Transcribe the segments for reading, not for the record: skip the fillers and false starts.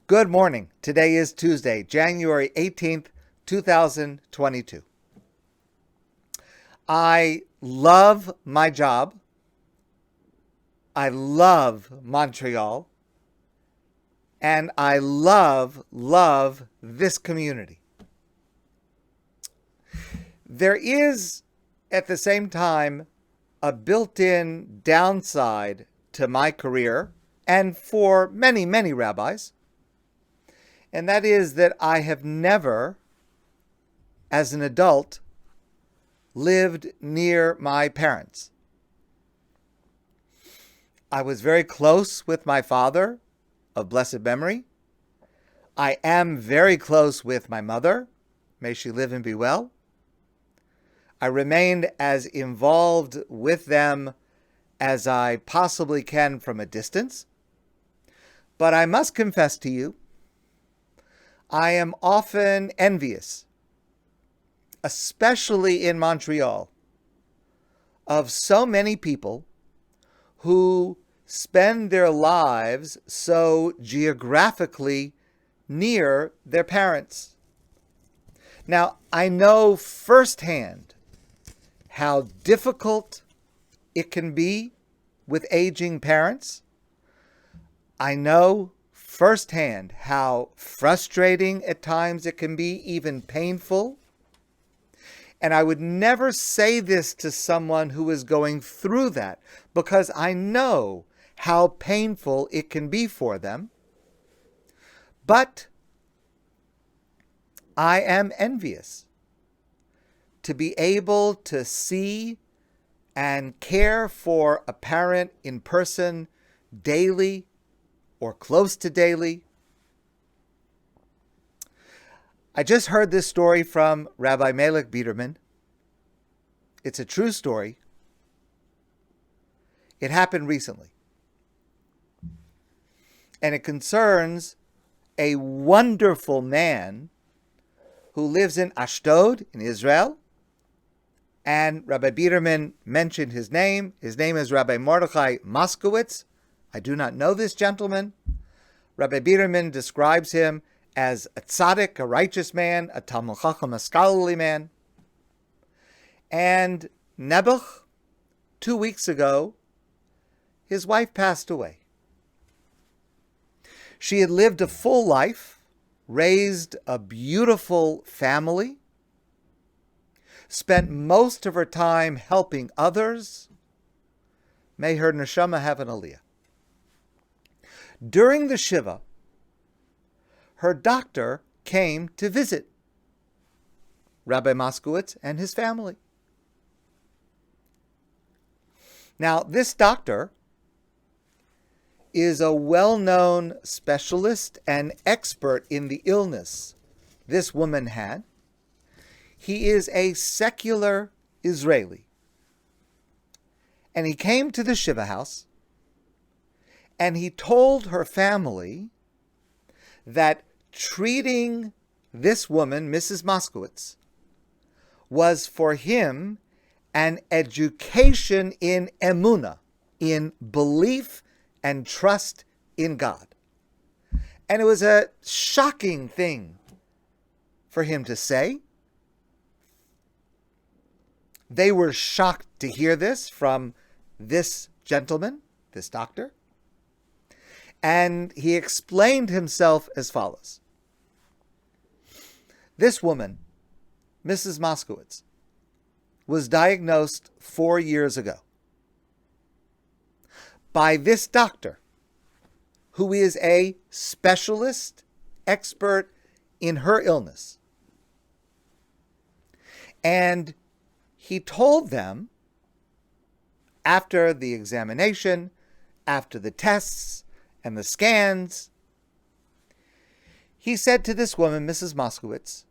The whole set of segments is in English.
Good morning. Today is Tuesday, January 18th, 2022. I love my job. I love Montreal. And I love this community. There is, at the same time, a built-in downside to my career and for many, many rabbis. And that is that I have never, as an adult, lived near my parents. I was very close with my father, of blessed memory. I am very close with my mother. May she live and be well. I remained as involved with them as I possibly can from a distance. But I must confess to you, I am often envious, especially in Montreal, of so many people who spend their lives so geographically near their parents. Now, I know firsthand how difficult it can be with aging parents. I know firsthand how frustrating at times it can be, even painful. And I would never say this to someone who is going through that, because I know how painful it can be for them. But I am envious to be able to see and care for a parent in person daily or close to daily. I just heard this story from Rabbi Melech Biederman. It's a true story. It happened recently. And it concerns a wonderful man who lives in Ashdod in Israel. And Rabbi Biederman mentioned his name. His name is Rabbi Mordechai Moskowitz. I do not know this gentleman. Rabbi Biederman describes him as a tzaddik, a righteous man, a Talmud Chacham, a scholarly man. And Nebuch, 2 weeks ago, his wife passed away. She had lived a full life, raised a beautiful family, spent most of her time helping others. May her neshama have an aliyah. During the Shiva, her doctor came to visit Rabbi Moskowitz and his family. Now, this doctor is a well-known specialist and expert in the illness this woman had. He is a secular Israeli. And he came to the Shiva house, and he told her family that treating this woman, Mrs. Moskowitz, was for him an education in emunah, in belief and trust in God. And it was a shocking thing for him to say. They were shocked to hear this from this gentleman, this doctor. And he explained himself as follows. This woman, Mrs. Moskowitz, was diagnosed 4 years ago by this doctor, who is a specialist, expert in her illness. And he told them, after the examination, after the tests and the scans, he said to this woman, Mrs. Moskowitz,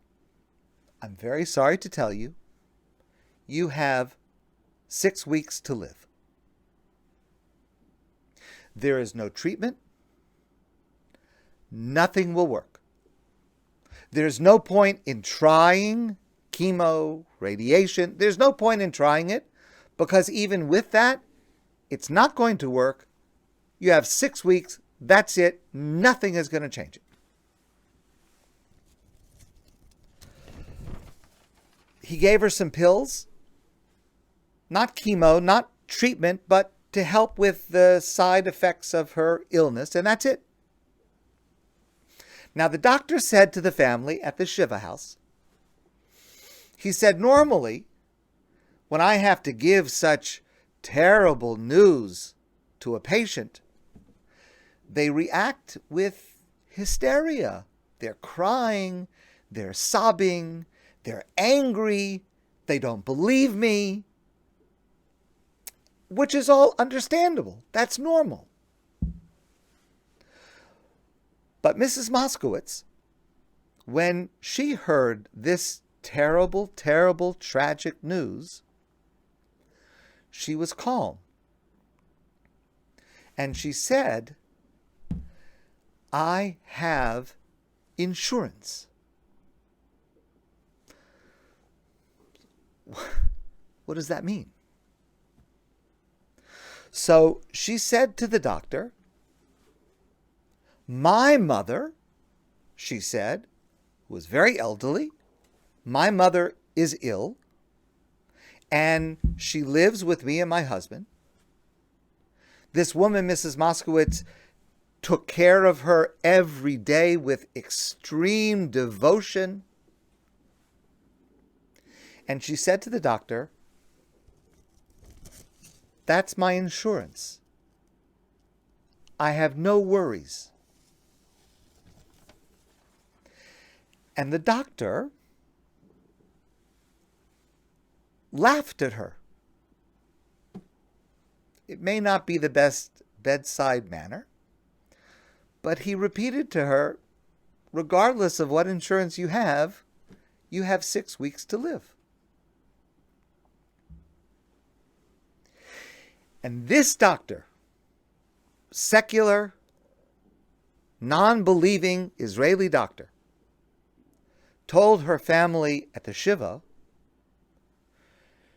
I'm very sorry to tell you, you have 6 weeks to live. There is no treatment. Nothing will work. There's no point in trying chemo, radiation. There's no point in trying it, because even with that, it's not going to work. You have 6 weeks. That's it. Nothing is going to change it. He gave her some pills, not chemo, not treatment, but to help with the side effects of her illness, and that's it. Now, the doctor said to the family at the Shiva house, he said, normally, when I have to give such terrible news to a patient, they react with hysteria. They're crying, they're sobbing, they're angry, they don't believe me, which is all understandable. That's normal. But Mrs. Moskowitz, when she heard this terrible, terrible, tragic news, she was calm. And she said, I have insurance. What does that mean? So she said to the doctor, my mother, she said, was very elderly. My mother is ill, and she lives with me and my husband. This woman, Mrs. Moskowitz, took care of her every day with extreme devotion. And she said to the doctor, that's my insurance. I have no worries. And the doctor laughed at her. It may not be the best bedside manner, but he repeated to her, regardless of what insurance you have 6 weeks to live. And this doctor, secular, non-believing Israeli doctor, told her family at the Shiva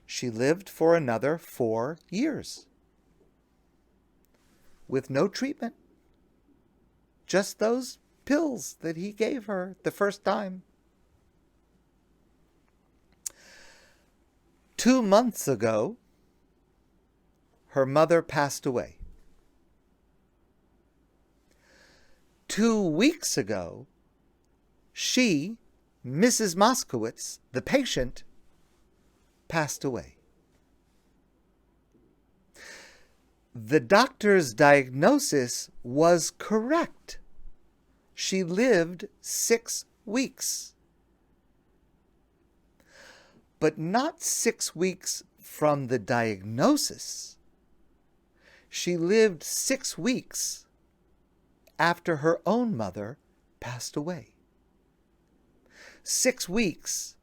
she lived for another 4 years with no treatment, just those pills that he gave her the first time. 2 months ago, her mother passed away. 2 weeks ago, she, Mrs. Moskowitz, the patient, passed away. The doctor's diagnosis was correct. She lived 6 weeks. But not 6 weeks from the diagnosis. She lived 6 weeks after her own mother passed away. 6 weeks,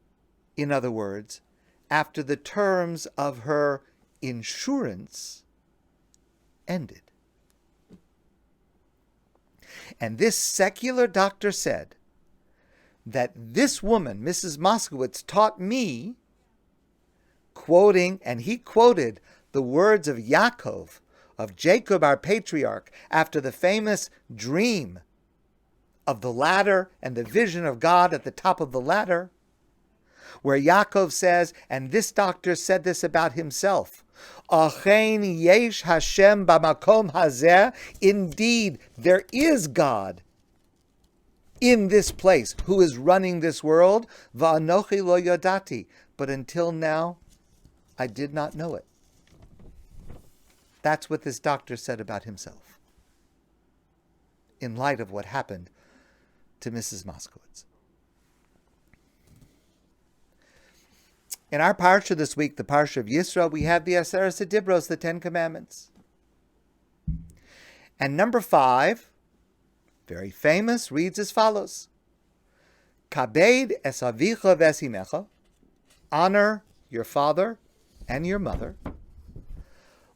in other words, after the terms of her insurance ended. And this secular doctor said that this woman, Mrs. Moskowitz, taught me, quoting, and he quoted the words of Yaakov, of Jacob, our patriarch, after the famous dream of the ladder and the vision of God at the top of the ladder, where Yaakov says, and this doctor said this about himself, Achen yesh Hashem b'makom hazeh, indeed there is God in this place who is running this world, va'anochi lo yodati, but until now I did not know it. That's what this doctor said about himself in light of what happened to Mrs. Moskowitz. In our parsha this week, the parsha of Yisro, we have the Aseret Dibros, the 10 Commandments. And number 5, very famous, reads as follows. Kabed es avicha ves imecha, honor your father and your mother.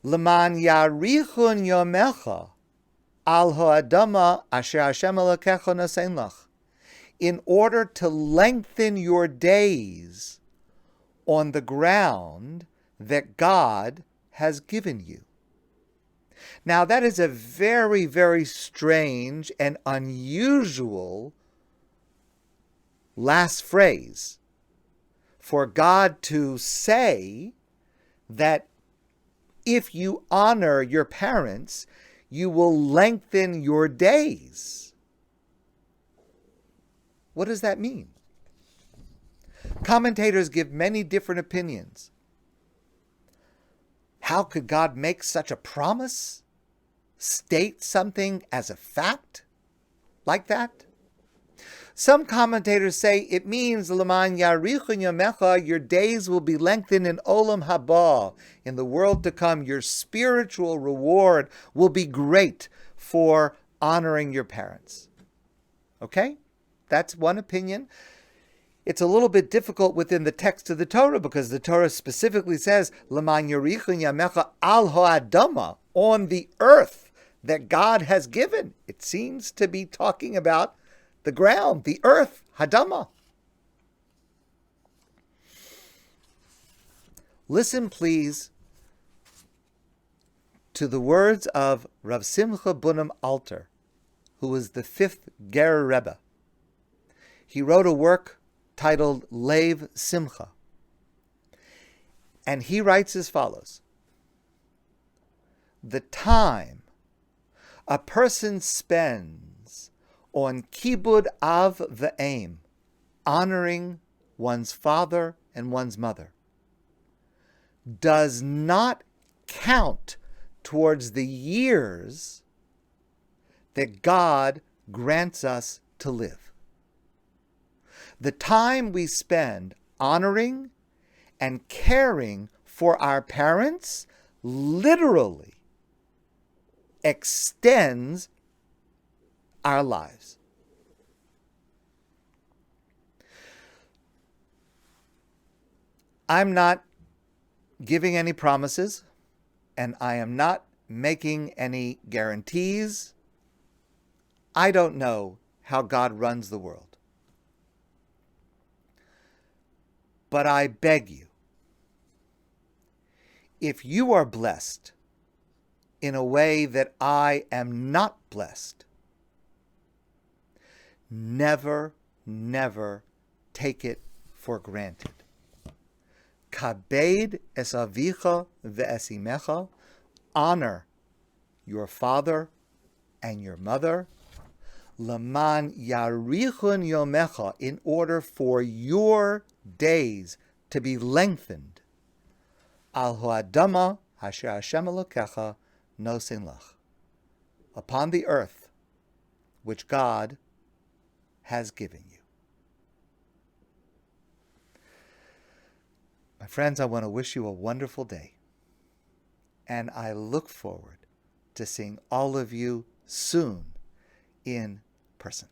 Leman yarichun yomecha al ho'adama asher Hashem Elokecha nosein lach, in order to lengthen your days on the ground that God has given you. Now that is a very, very strange and unusual last phrase for God to say that if you honor your parents, you will lengthen your days. What does that mean? Commentators give many different opinions. How could God make such a promise? State something as a fact like that? Some commentators say it means L'man yarichun yamecha, your days will be lengthened in olam haba, in the world to come. Your spiritual reward will be great for honoring your parents. Okay? That's one opinion. It's a little bit difficult within the text of the Torah because the Torah specifically says L'man yarichun yamecha al ha'adama, on the earth that God has given. It seems to be talking about the ground, the earth, Hadama. Listen, please, to the words of Rav Simcha Bunim Alter, who was the 5th Ger Rebbe. He wrote a work titled Lev Simcha. And he writes as follows: the time a person spends on kibud av v'aim, honoring one's father and one's mother, does not count towards the years that God grants us to live. The time we spend honoring and caring for our parents literally extends our lives. I'm not giving any promises, and I am not making any guarantees. I don't know how God runs the world. But I beg you, if you are blessed in a way that I am not blessed, never, never take it for granted. Kabed es avicha ve'es imecha, honor your father and your mother. Laman yarichun yomecha, in order for your days to be lengthened. Al ho'adama asher Hashem Elokecha nosen lach, upon the earth which God has given you. My friends, I want to wish you a wonderful day, and I look forward to seeing all of you soon in person.